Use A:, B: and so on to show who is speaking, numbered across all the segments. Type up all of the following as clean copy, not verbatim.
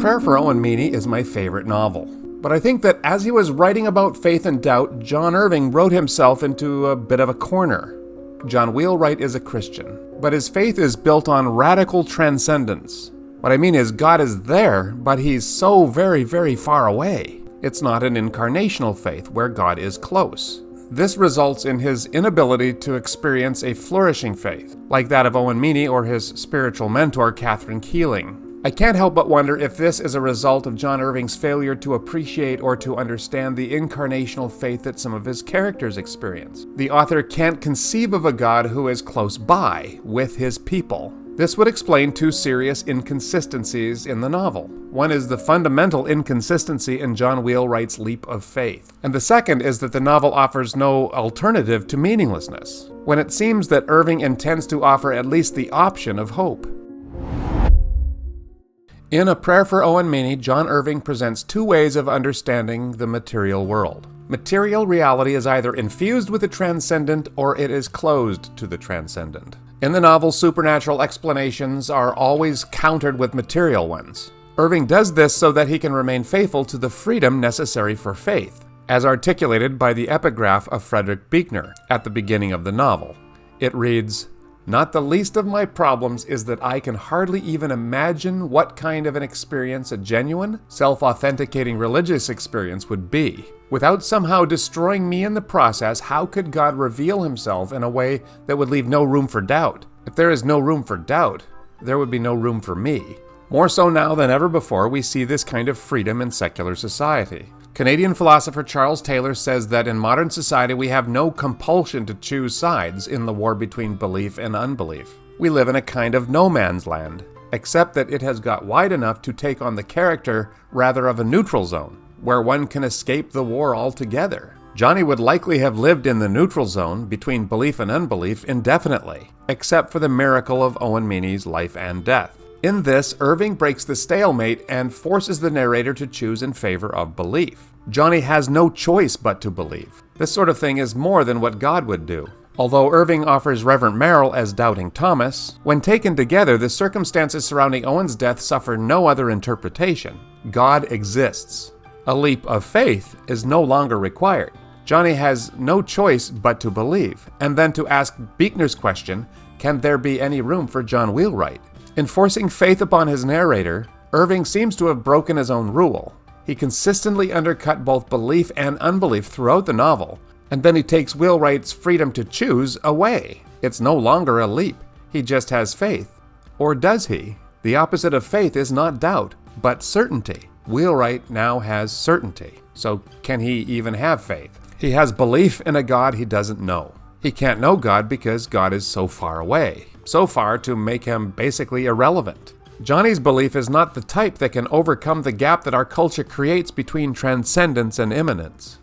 A: Prayer for Owen Meany is my favorite novel. But I think that as he was writing about faith and doubt, John Irving wrote himself into a bit of a corner. John Wheelwright is a Christian, but his faith is built on radical transcendence. What I mean is God is there, but he's so very, very far away. It's not an incarnational faith where God is close. This results in his inability to experience a flourishing faith, like that of Owen Meany or his spiritual mentor, Catherine Keeling. I can't help but wonder if this is a result of John Irving's failure to appreciate or to understand the incarnational faith that some of his characters experience. The author can't conceive of a God who is close by, with his people. This would explain two serious inconsistencies in the novel. One is the fundamental inconsistency in John Wheelwright's leap of faith. And the second is that the novel offers no alternative to meaninglessness, when it seems that Irving intends to offer at least the option of hope. In A Prayer for Owen Meany, John Irving presents two ways of understanding the material world. Material reality is either infused with the transcendent or it is closed to the transcendent. In the novel, supernatural explanations are always countered with material ones. Irving does this so that he can remain faithful to the freedom necessary for faith, as articulated by the epigraph of Frederick Buechner at the beginning of the novel. It reads, "Not the least of my problems is that I can hardly even imagine what kind of an experience a genuine, self-authenticating religious experience would be. Without somehow destroying me in the process, how could God reveal himself in a way that would leave no room for doubt? If there is no room for doubt, there would be no room for me." More so now than ever before, we see this kind of freedom in secular society. Canadian philosopher Charles Taylor says that in modern society we have no compulsion to choose sides in the war between belief and unbelief. We live in a kind of no man's land, except that it has got wide enough to take on the character rather of a neutral zone, where one can escape the war altogether. Johnny would likely have lived in the neutral zone between belief and unbelief indefinitely, except for the miracle of Owen Meany's life and death. In this, Irving breaks the stalemate and forces the narrator to choose in favor of belief. Johnny has no choice but to believe. This sort of thing is more than what God would do. Although Irving offers Reverend Merrill as Doubting Thomas, when taken together, the circumstances surrounding Owen's death suffer no other interpretation. God exists. A leap of faith is no longer required. Johnny has no choice but to believe, and then to ask Buechner's question, can there be any room for John Wheelwright? In forcing faith upon his narrator, Irving seems to have broken his own rule. He consistently undercut both belief and unbelief throughout the novel, and then he takes Wheelwright's freedom to choose away. It's no longer a leap. He just has faith. Or does he? The opposite of faith is not doubt, but certainty. Wheelwright now has certainty. So can he even have faith? He has belief in a God he doesn't know. He can't know God because God is so far away. So far to make him basically irrelevant. Johnny's belief is not the type that can overcome the gap that our culture creates between transcendence and immanence.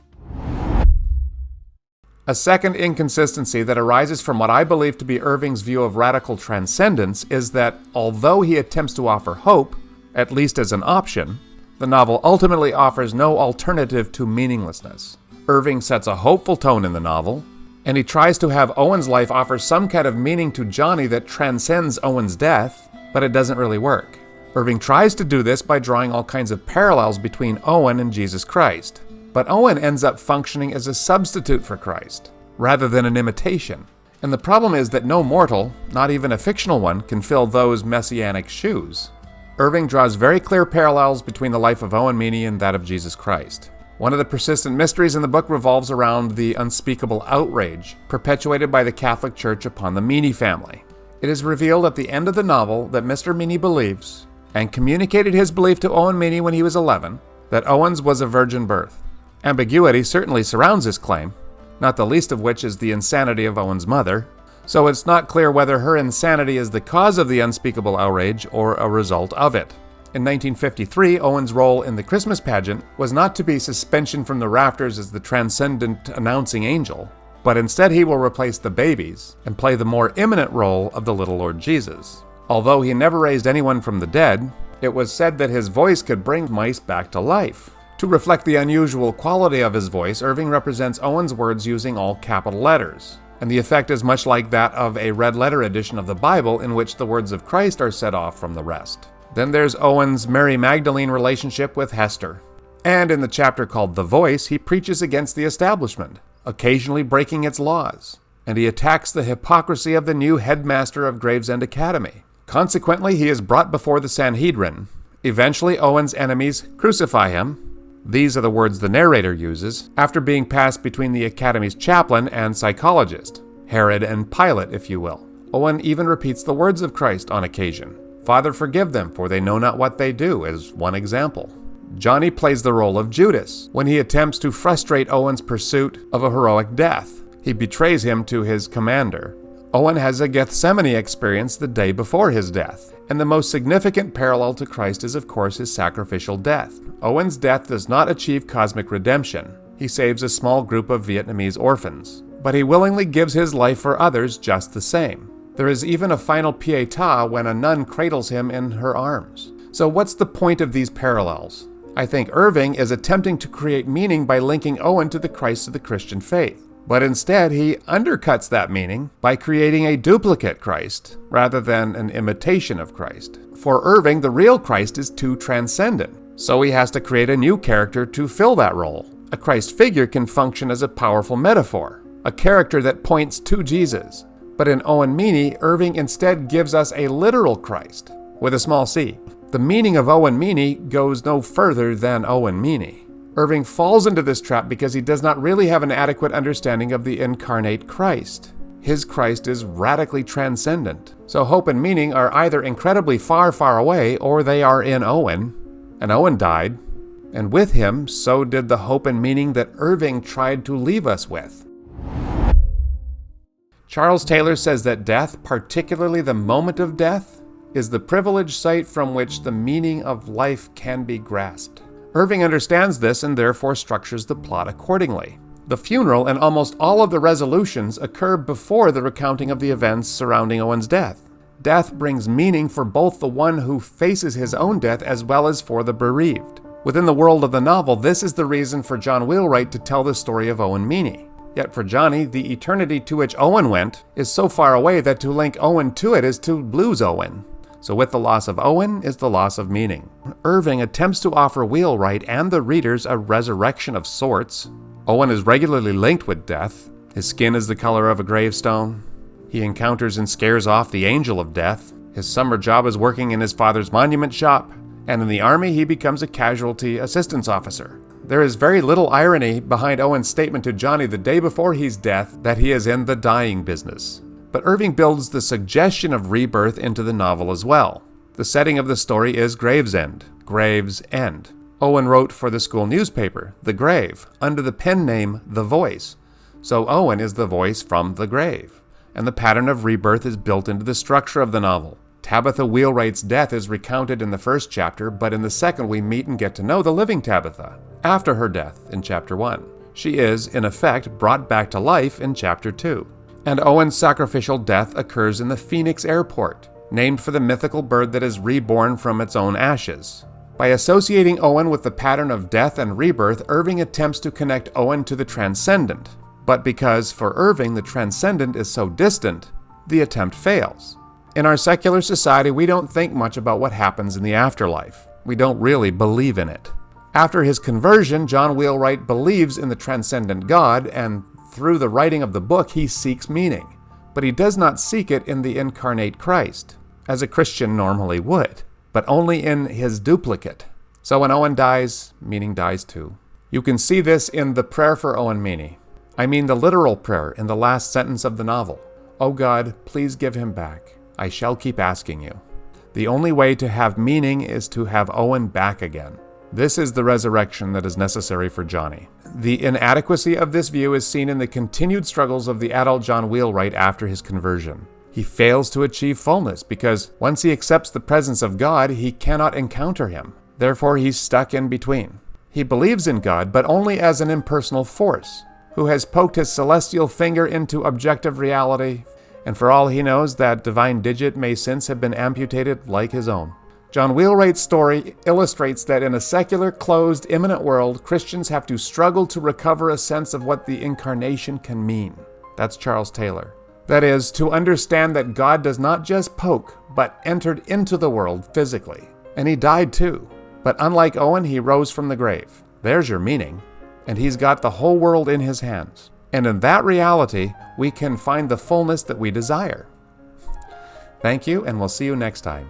A: A second inconsistency that arises from what I believe to be Irving's view of radical transcendence is that, although he attempts to offer hope, at least as an option, the novel ultimately offers no alternative to meaninglessness. Irving sets a hopeful tone in the novel, and he tries to have Owen's life offer some kind of meaning to Johnny that transcends Owen's death, but it doesn't really work. Irving tries to do this by drawing all kinds of parallels between Owen and Jesus Christ, but Owen ends up functioning as a substitute for Christ, rather than an imitation. And the problem is that no mortal, not even a fictional one, can fill those messianic shoes. Irving draws very clear parallels between the life of Owen Meany and that of Jesus Christ. One of the persistent mysteries in the book revolves around the unspeakable outrage perpetuated by the Catholic Church upon the Meany family. It is revealed at the end of the novel that Mr. Meany believes, and communicated his belief to Owen Meany when he was 11, that Owen's was a virgin birth. Ambiguity certainly surrounds this claim, not the least of which is the insanity of Owen's mother, so it's not clear whether her insanity is the cause of the unspeakable outrage or a result of it. In 1953, Owen's role in the Christmas pageant was not to be suspension from the rafters as the transcendent announcing angel, but instead he will replace the babies and play the more imminent role of the little Lord Jesus. Although he never raised anyone from the dead, it was said that his voice could bring mice back to life. To reflect the unusual quality of his voice, Irving represents Owen's words using all capital letters, and the effect is much like that of a red letter edition of the Bible in which the words of Christ are set off from the rest. Then there's Owen's Mary Magdalene relationship with Hester. And in the chapter called The Voice, he preaches against the establishment, occasionally breaking its laws. And he attacks the hypocrisy of the new headmaster of Gravesend Academy. Consequently, he is brought before the Sanhedrin. Eventually, Owen's enemies crucify him. These are the words the narrator uses, after being passed between the Academy's chaplain and psychologist, Herod and Pilate, if you will. Owen even repeats the words of Christ on occasion. "Father, forgive them, for they know not what they do," is one example. Johnny plays the role of Judas when he attempts to frustrate Owen's pursuit of a heroic death. He betrays him to his commander. Owen has a Gethsemane experience the day before his death, and the most significant parallel to Christ is, of course, his sacrificial death. Owen's death does not achieve cosmic redemption. He saves a small group of Vietnamese orphans, but he willingly gives his life for others just the same. There is even a final pietà when a nun cradles him in her arms. So what's the point of these parallels? I think Irving is attempting to create meaning by linking Owen to the Christ of the Christian faith. But instead, he undercuts that meaning by creating a duplicate Christ rather than an imitation of Christ. For Irving, the real Christ is too transcendent, so he has to create a new character to fill that role. A Christ figure can function as a powerful metaphor, a character that points to Jesus. But in Owen Meany, Irving instead gives us a literal Christ, with a small c. The meaning of Owen Meany goes no further than Owen Meany. Irving falls into this trap because he does not really have an adequate understanding of the incarnate Christ. His Christ is radically transcendent. So hope and meaning are either incredibly far, far away, or they are in Owen. And Owen died. And with him, so did the hope and meaning that Irving tried to leave us with. Charles Taylor says that death, particularly the moment of death, is the privileged sight from which the meaning of life can be grasped. Irving understands this and therefore structures the plot accordingly. The funeral and almost all of the resolutions occur before the recounting of the events surrounding Owen's death. Death brings meaning for both the one who faces his own death as well as for the bereaved. Within the world of the novel, this is the reason for John Wheelwright to tell the story of Owen Meany. Yet for Johnny, the eternity to which Owen went is so far away that to link Owen to it is to lose Owen. So with the loss of Owen is the loss of meaning. Irving attempts to offer Wheelwright and the readers a resurrection of sorts. Owen is regularly linked with death. His skin is the color of a gravestone. He encounters and scares off the angel of death. His summer job is working in his father's monument shop. And in the army, he becomes a casualty assistance officer. There is very little irony behind Owen's statement to Johnny the day before his death that he is in the dying business. But Irving builds the suggestion of rebirth into the novel as well. The setting of the story is Gravesend, Graves' End. Owen wrote for the school newspaper, The Grave, under the pen name The Voice. So Owen is the voice from the grave. And the pattern of rebirth is built into the structure of the novel. Tabitha Wheelwright's death is recounted in the first chapter, but in the second we meet and get to know the living Tabitha, after her death in chapter 1. She is, in effect, brought back to life in chapter 2. And Owen's sacrificial death occurs in the Phoenix Airport, named for the mythical bird that is reborn from its own ashes. By associating Owen with the pattern of death and rebirth, Irving attempts to connect Owen to the transcendent. But because, for Irving, the transcendent is so distant, the attempt fails. In our secular society, we don't think much about what happens in the afterlife. We don't really believe in it. After his conversion, John Wheelwright believes in the transcendent God, and through the writing of the book, he seeks meaning. But he does not seek it in the incarnate Christ, as a Christian normally would, but only in his duplicate. So when Owen dies, meaning dies too. You can see this in the prayer for Owen Meany. I mean the literal prayer in the last sentence of the novel. "Oh God, please give him back. I shall keep asking you." The only way to have meaning is to have Owen back again. This is the resurrection that is necessary for Johnny. The inadequacy of this view is seen in the continued struggles of the adult John Wheelwright after his conversion. He fails to achieve fullness because once he accepts the presence of God, he cannot encounter him. Therefore, he's stuck in between. He believes in God, but only as an impersonal force, who has poked his celestial finger into objective reality, and for all he knows, that divine digit may since have been amputated like his own. John Wheelwright's story illustrates that in a secular, closed, immanent world, Christians have to struggle to recover a sense of what the incarnation can mean. That's Charles Taylor. That is, to understand that God does not just poke, but entered into the world physically. And he died too. But unlike Owen, he rose from the grave. There's your meaning. And he's got the whole world in his hands. And in that reality, we can find the fullness that we desire. Thank you, and we'll see you next time.